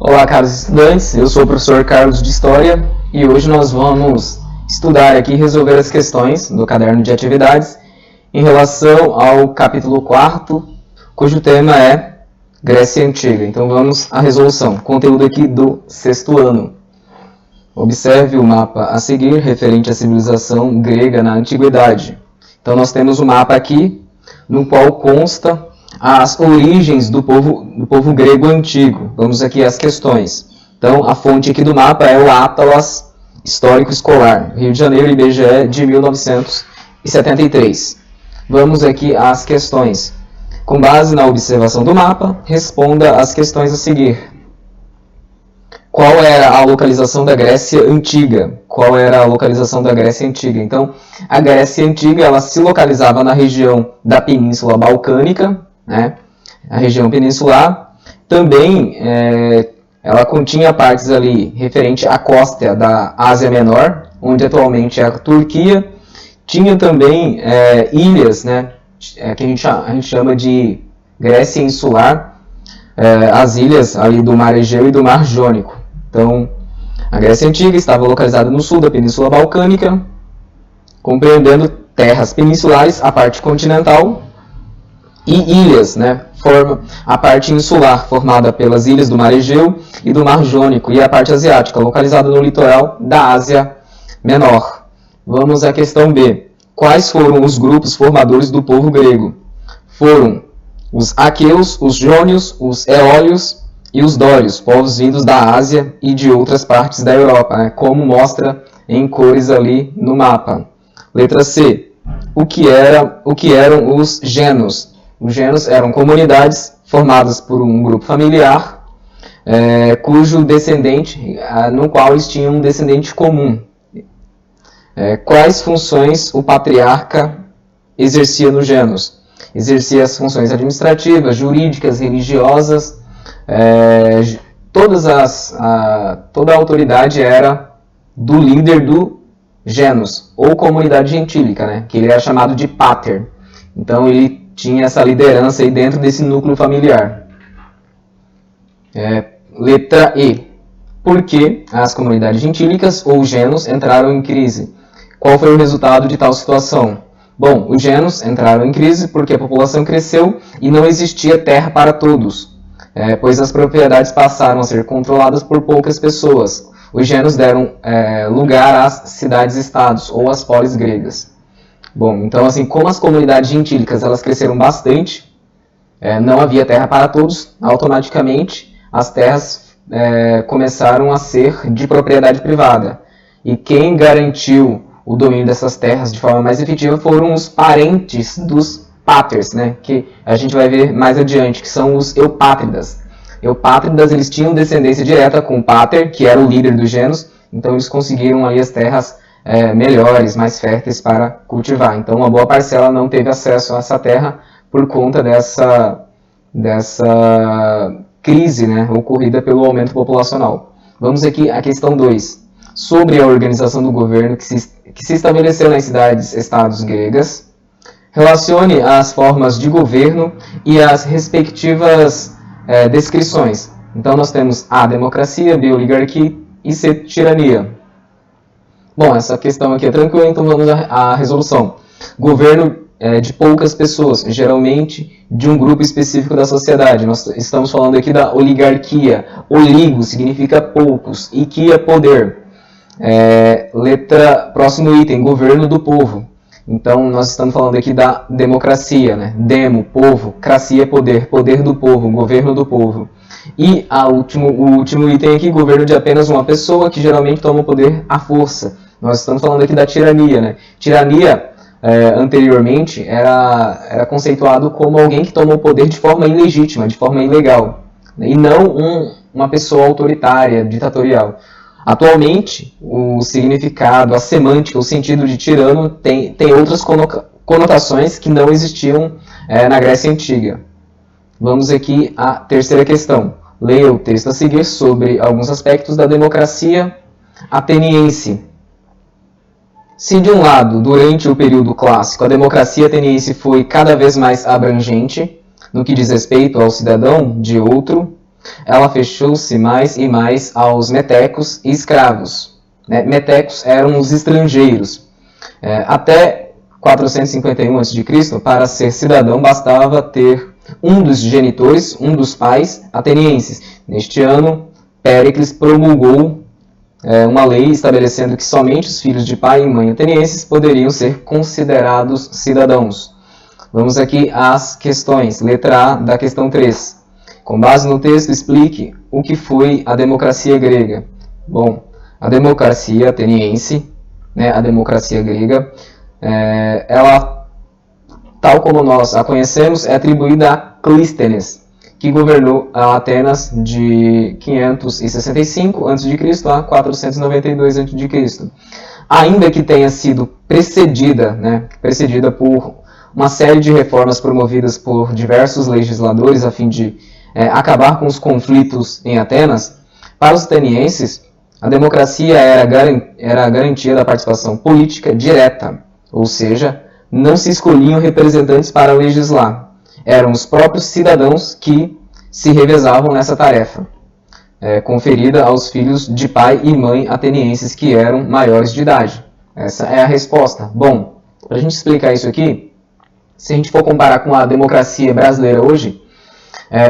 Olá, caros estudantes, eu sou o professor Carlos de História e hoje nós vamos estudar aqui e resolver as questões do caderno de atividades em relação ao capítulo 4, cujo tema é Grécia Antiga. Então vamos à resolução, conteúdo aqui do 6º ano. Observe o mapa a seguir referente à civilização grega na Antiguidade. Então nós temos o mapa aqui, no qual consta as origens do povo grego antigo. Vamos aqui às questões. Então, a fonte aqui do mapa é o Atlas Histórico Escolar, Rio de Janeiro, IBGE, de 1973. Vamos aqui às questões. Com base na observação do mapa, responda as questões a seguir. Qual era a localização da Grécia Antiga? Qual era a localização da Grécia Antiga? Então, a Grécia Antiga ela se localizava na região da Península Balcânica, né? A região peninsular. Também ela continha partes ali referente à costa da Ásia Menor, onde atualmente é a Turquia. Tinha também ilhas, né? Que a gente chama de Grécia Insular, as ilhas ali do Mar Egeu e do Mar Jônico. Então, a Grécia Antiga estava localizada no sul da Península Balcânica, compreendendo terras peninsulares, a parte continental, e ilhas, né? Forma a parte insular, formada pelas ilhas do Mar Egeu e do Mar Jônico, e a parte asiática, localizada no litoral da Ásia Menor. Vamos à questão B. Quais foram os grupos formadores do povo grego? Foram os aqueus, os jônios, os eólios e os dórios, povos vindos da Ásia e de outras partes da Europa, né? Como mostra em cores ali no mapa. Letra C. O que eram os gênos? Os gênos eram comunidades formadas por um grupo familiar, cujo descendente, no qual eles tinham um descendente comum. Quais funções o patriarca exercia nos gênos? Exercia as funções administrativas, jurídicas, religiosas. Toda a autoridade era do líder do gênus, ou comunidade gentílica, né? Que ele era chamado de pater. Então ele tinha essa liderança aí dentro desse núcleo familiar. Letra E. Por que as comunidades gentílicas ou gênos entraram em crise? Qual foi o resultado de tal situação? Bom, os gênos entraram em crise porque a população cresceu e não existia terra para todos, pois as propriedades passaram a ser controladas por poucas pessoas. Os gênos deram lugar às cidades-estados ou às polis gregas. Bom, então assim, como as comunidades gentílicas elas cresceram bastante, não havia terra para todos, automaticamente as terras começaram a ser de propriedade privada. E quem garantiu o domínio dessas terras de forma mais efetiva foram os parentes dos paters, né? Que a gente vai ver mais adiante, que são os eupátridas. Eupátridas, eles tinham descendência direta com o pater, que era o líder dos gênos, então eles conseguiram aí as terras melhores, mais férteis para cultivar. Então uma boa parcela não teve acesso a essa terra por conta dessa crise, né, ocorrida pelo aumento populacional. Vamos aqui à questão 2. Sobre a organização do governo que se estabeleceu nas cidades-estados gregas. Relacione as formas de governo e as respectivas descrições. Então nós temos A, democracia, B, oligarquia e C, tirania. Bom, essa questão aqui é tranquila, então vamos à resolução. Governo de poucas pessoas, geralmente de um grupo específico da sociedade. Nós estamos falando aqui da oligarquia. Oligo significa poucos, iquia, poder. Próximo item, governo do povo. Então nós estamos falando aqui da democracia, né? Demo, povo, cracia, poder, poder do povo, governo do povo. E o último item aqui, governo de apenas uma pessoa, que geralmente toma o poder à força. Nós estamos falando aqui da tirania, né? Tirania, anteriormente, era conceituado como alguém que toma o poder de forma ilegítima, de forma ilegal, né? E não uma pessoa autoritária, ditatorial. Atualmente, o significado, a semântica, o sentido de tirano tem outras conotações que não existiam na Grécia Antiga. Vamos aqui à terceira questão. Leia o texto a seguir sobre alguns aspectos da democracia ateniense. Se de um lado, durante o período clássico, a democracia ateniense foi cada vez mais abrangente no que diz respeito ao cidadão de outro, ela fechou-se mais e mais aos metecos e escravos. Metecos eram os estrangeiros. Até 451 a.C., para ser cidadão, bastava ter um dos genitores, um dos pais atenienses. Neste ano, Péricles promulgou uma lei estabelecendo que somente os filhos de pai e mãe atenienses poderiam ser considerados cidadãos. Vamos aqui às questões. Letra A da questão 3. Com base no texto, explique o que foi a democracia grega. Bom, a democracia ateniense, a democracia grega, ela, tal como nós a conhecemos, é atribuída a Clístenes, que governou a Atenas de 565 a.C. a 492 a.C. Ainda que tenha sido precedida por uma série de reformas promovidas por diversos legisladores a fim de acabar com os conflitos em Atenas, para os atenienses, a democracia era a garantia da participação política direta, ou seja, não se escolhiam representantes para legislar. Eram os próprios cidadãos que se revezavam nessa tarefa, conferida aos filhos de pai e mãe atenienses que eram maiores de idade. Essa é a resposta. Bom, para a gente explicar isso aqui, se a gente for comparar com a democracia brasileira hoje,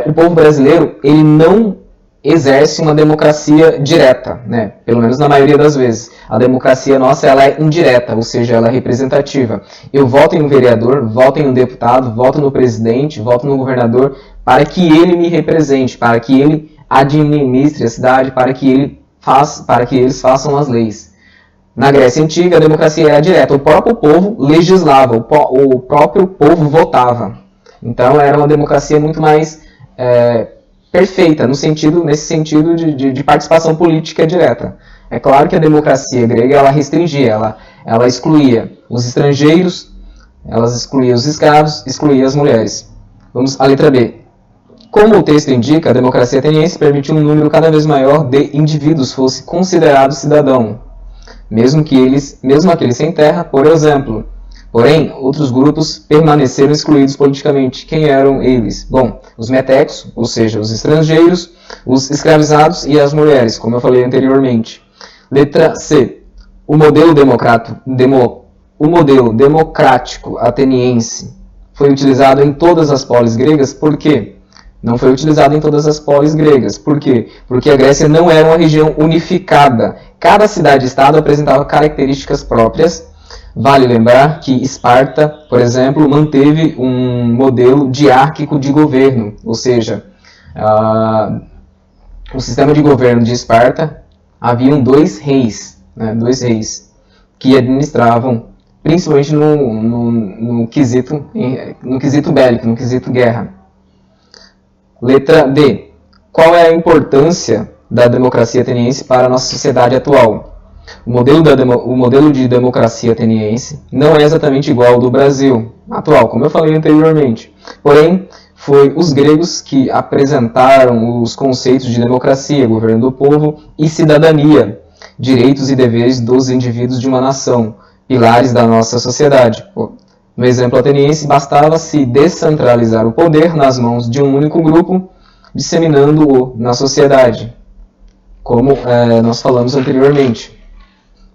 o povo brasileiro ele não exerce uma democracia direta, pelo menos na maioria das vezes. A democracia nossa ela é indireta, ou seja, ela é representativa. Eu voto em um vereador, voto em um deputado, voto no presidente, voto no governador, para que ele me represente, para que ele administre a cidade, para que eles façam as leis. Na Grécia Antiga, a democracia era direta. O próprio povo legislava, o próprio povo votava. Então, era uma democracia muito mais perfeita, nesse sentido de participação política direta. É claro que a democracia grega ela restringia, ela excluía os estrangeiros, ela excluía os escravos, excluía as mulheres. Vamos à letra B. Como o texto indica, a democracia ateniense permitiu um número cada vez maior de indivíduos fosse considerado cidadão, mesmo aqueles sem terra, por exemplo. Porém, outros grupos permaneceram excluídos politicamente. Quem eram eles? Bom, os metecos, ou seja, os estrangeiros, os escravizados e as mulheres, como eu falei anteriormente. Letra C. O modelo democrático ateniense foi utilizado em todas as polis gregas. Por quê? Não foi utilizado em todas as polis gregas. Por quê? Porque a Grécia não era uma região unificada. Cada cidade-estado apresentava características próprias. Vale lembrar que Esparta, por exemplo, manteve um modelo diárquico de governo, ou seja, o sistema de governo de Esparta haviam dois reis que administravam, principalmente no quesito bélico, no quesito guerra. Letra D. Qual é a importância da democracia ateniense para a nossa sociedade atual? O modelo de democracia ateniense não é exatamente igual ao do Brasil atual, como eu falei anteriormente. Porém, foi os gregos que apresentaram os conceitos de democracia, governo do povo e cidadania, direitos e deveres dos indivíduos de uma nação, pilares da nossa sociedade. No exemplo ateniense, bastava se descentralizar o poder nas mãos de um único grupo, disseminando-o na sociedade, como nós falamos anteriormente.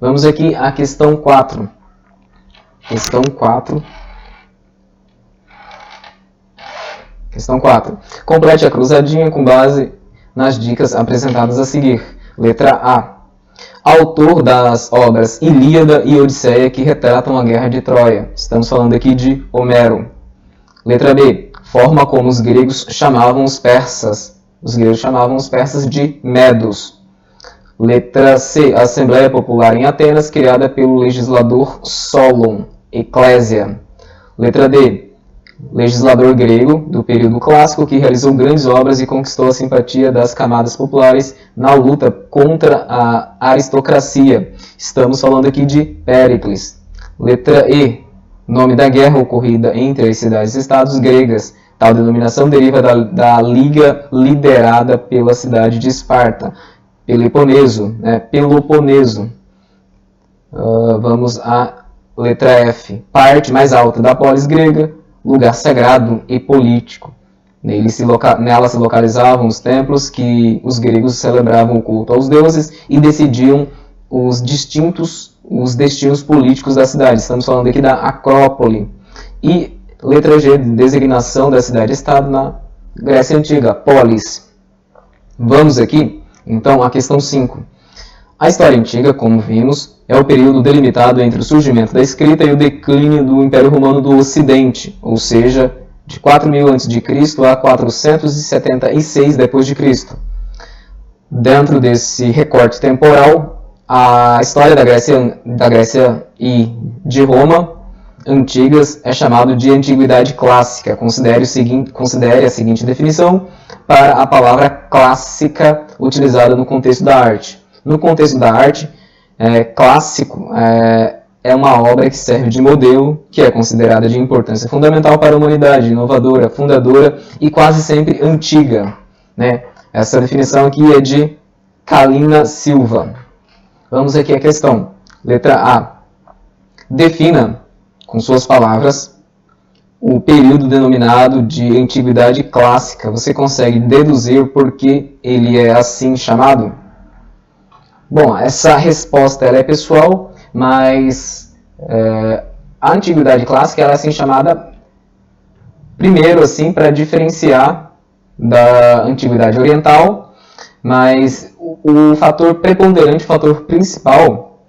Vamos aqui à questão 4. Questão 4. Complete a cruzadinha com base nas dicas apresentadas a seguir. Letra A. Autor das obras Ilíada e Odisseia que retratam a Guerra de Troia. Estamos falando aqui de Homero. Letra B. Forma como os gregos chamavam os persas. Os gregos chamavam os persas de medos. Letra C. Assembleia Popular em Atenas, criada pelo legislador Solon, Eclésia. Letra D. Legislador grego do período clássico que realizou grandes obras e conquistou a simpatia das camadas populares na luta contra a aristocracia. Estamos falando aqui de Péricles. Letra E. Nome da guerra ocorrida entre as cidades-estados gregas. Tal denominação deriva da liga liderada pela cidade de Esparta. Peloponeso. Vamos à letra F. Parte mais alta da polis grega, lugar sagrado e político. Nela se localizavam os templos que os gregos celebravam o culto aos deuses e decidiam os destinos políticos da cidade. Estamos falando aqui da Acrópole. E letra G, designação da cidade-estado na Grécia Antiga, polis. Vamos aqui, então, à questão 5. A história antiga, como vimos, é o período delimitado entre o surgimento da escrita e o declínio do Império Romano do Ocidente, ou seja, de 4000 a.C. a 476 d.C. Dentro desse recorte temporal, a história da Grécia e de Roma antigas é chamado de Antiguidade Clássica. Considere a seguinte definição para a palavra clássica utilizada no contexto da arte. No contexto da arte, clássico é uma obra que serve de modelo, que é considerada de importância fundamental para a humanidade, inovadora, fundadora e quase sempre antiga, né? Essa definição aqui é de Kalina Silva. Vamos aqui à questão. Letra A. Defina, com suas palavras, o período denominado de Antiguidade Clássica. Você consegue deduzir por que ele é assim chamado? Bom, essa resposta ela é pessoal, mas a Antiguidade Clássica ela é assim chamada primeiro assim para diferenciar da Antiguidade Oriental, mas o fator preponderante, o fator principal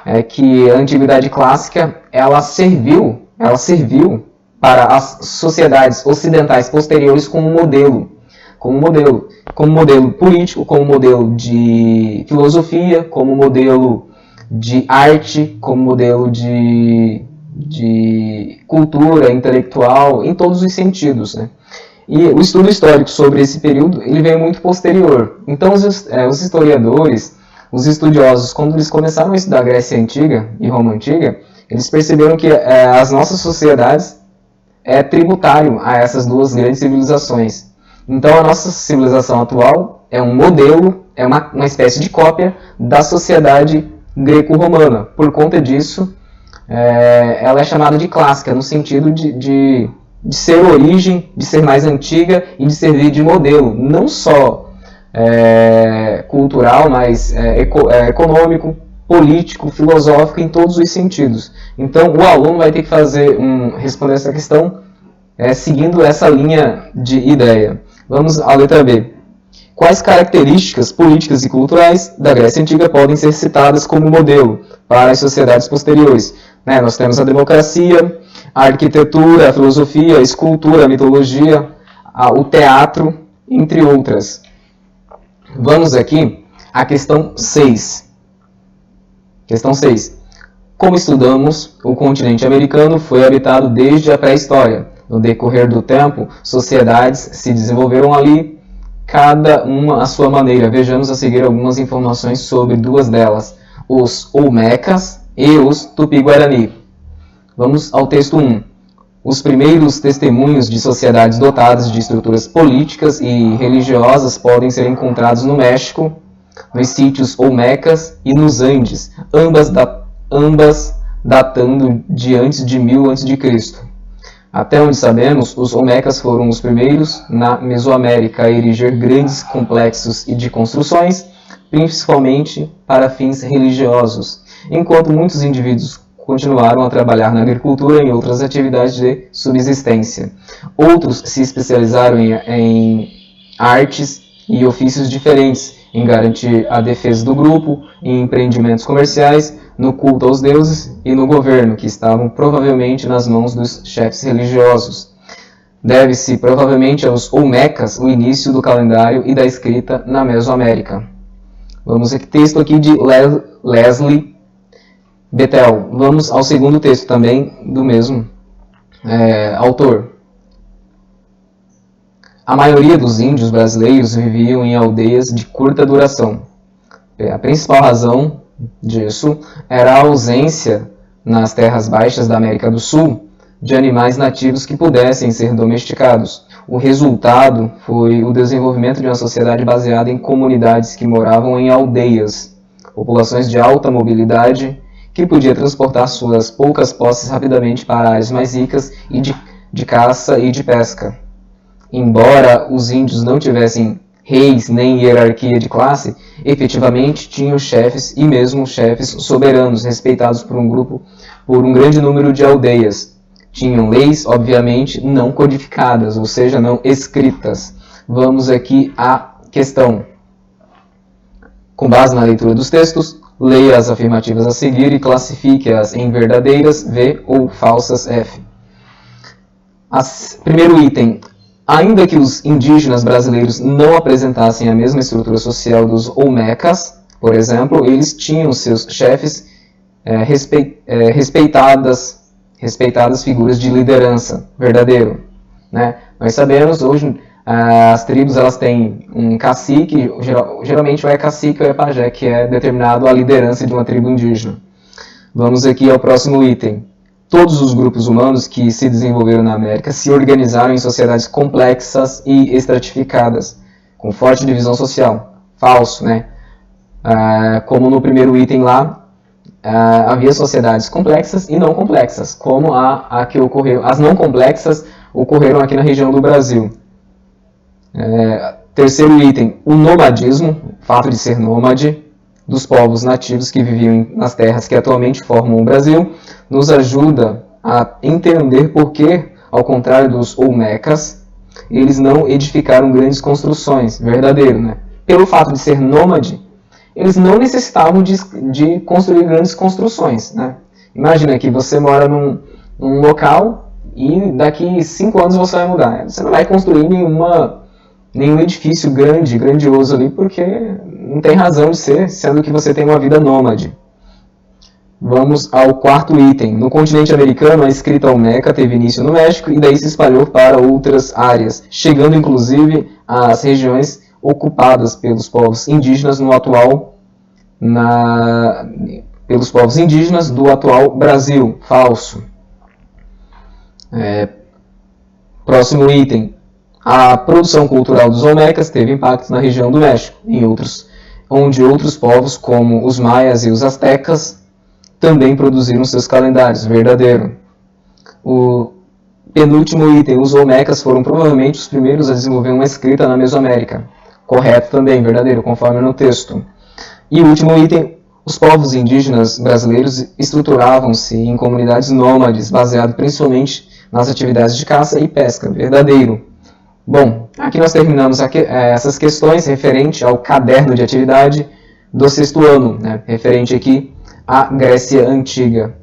é que a Antiguidade Clássica ela serviu para as sociedades ocidentais posteriores como modelo político, como modelo de filosofia, como modelo de arte, como modelo de cultura intelectual, em todos os sentidos, né? E o estudo histórico sobre esse período ele veio muito posterior. Então os historiadores, os estudiosos, quando eles começaram a estudar a Grécia Antiga e Roma Antiga, eles perceberam que as nossas sociedades tributário a essas duas grandes civilizações. Então a nossa civilização atual é um modelo, é uma espécie de cópia da sociedade greco-romana. Por conta disso, ela é chamada de clássica, no sentido de ser origem, de ser mais antiga e de servir de modelo, não só cultural, mas econômico, político, filosófico, em todos os sentidos. Então o aluno vai ter que responder essa questão seguindo essa linha de ideia. Vamos à letra B. Quais características políticas e culturais da Grécia Antiga podem ser citadas como modelo para as sociedades posteriores? Nós temos a democracia, a arquitetura, a filosofia, a escultura, a mitologia, o teatro, entre outras. Vamos aqui à questão 6. Questão 6. Como estudamos, o continente americano foi habitado desde a pré-história. No decorrer do tempo, sociedades se desenvolveram ali, cada uma à sua maneira. Vejamos a seguir algumas informações sobre duas delas, os Olmecas e os Tupi-Guarani. Vamos ao texto 1. Os primeiros testemunhos de sociedades dotadas de estruturas políticas e religiosas podem ser encontrados no México, nos sítios Olmecas e nos Andes, ambas datando de antes de 1000 a.C. Até onde sabemos, os Olmecas foram os primeiros na Mesoamérica a erigir grandes complexos e de construções, principalmente para fins religiosos, enquanto muitos indivíduos continuaram a trabalhar na agricultura e em outras atividades de subsistência. Outros se especializaram em artes e ofícios diferentes, em garantir a defesa do grupo, em empreendimentos comerciais, no culto aos deuses e no governo, que estavam provavelmente nas mãos dos chefes religiosos. Deve-se provavelmente aos Olmecas o início do calendário e da escrita na Mesoamérica. Vamos ao texto aqui de Leslie Bethel. Vamos ao segundo texto também do mesmo autor. A maioria dos índios brasileiros viviam em aldeias de curta duração. A principal razão disso era a ausência nas terras baixas da América do Sul de animais nativos que pudessem ser domesticados. O resultado foi o desenvolvimento de uma sociedade baseada em comunidades que moravam em aldeias, populações de alta mobilidade que podia transportar suas poucas posses rapidamente para áreas mais ricas e de caça e de pesca. embora os índios não tivessem reis nem hierarquia de classe, efetivamente tinham chefes e mesmo chefes soberanos, respeitados por um grande número de aldeias. Tinham leis, obviamente, não codificadas, ou seja, não escritas. Vamos aqui à questão. Com base na leitura dos textos, leia as afirmativas a seguir e classifique-as em verdadeiras, V, ou falsas, F. Primeiro item. Ainda que os indígenas brasileiros não apresentassem a mesma estrutura social dos Olmecas, por exemplo, eles tinham seus chefes respeitadas figuras de liderança, verdadeiro. Né? Nós sabemos, hoje, as tribos elas têm um cacique, geralmente ou é cacique ou é pajé, que é determinado a liderança de uma tribo indígena. Vamos aqui ao próximo item. Todos os grupos humanos que se desenvolveram na América se organizaram em sociedades complexas e estratificadas, com forte divisão social. Falso, né? Como no primeiro item lá, havia sociedades complexas e não complexas, como a que ocorreu. As não complexas ocorreram aqui na região do Brasil. Terceiro item, o nomadismo, o fato de ser nômade, dos povos nativos que viviam nas terras que atualmente formam o Brasil, nos ajuda a entender por que, ao contrário dos Olmecas, eles não edificaram grandes construções, verdadeiro, né? Pelo fato de ser nômade, eles não necessitavam de construir grandes construções, né? Imagina que você mora num local e daqui 5 anos você vai mudar. Você não vai construir nenhum edifício grandioso ali, porque não tem razão de ser, sendo que você tem uma vida nômade. Vamos ao quarto item. No continente americano, a escrita olmeca teve início no México e daí se espalhou para outras áreas, chegando inclusive às regiões ocupadas pelos povos indígenas pelos povos indígenas do atual Brasil. Falso. Próximo item. A produção cultural dos olmecas teve impactos na região do México, onde outros povos, como os maias e os astecas, também produziram seus calendários, verdadeiro. O penúltimo item, os olmecas foram provavelmente os primeiros a desenvolver uma escrita na Mesoamérica. Correto também, verdadeiro, conforme no texto. E o último item, os povos indígenas brasileiros estruturavam-se em comunidades nômades, baseado principalmente nas atividades de caça e pesca, verdadeiro. Bom, aqui nós terminamos essas questões referente ao caderno de atividade do 6º ano, né? Referente aqui à Grécia Antiga.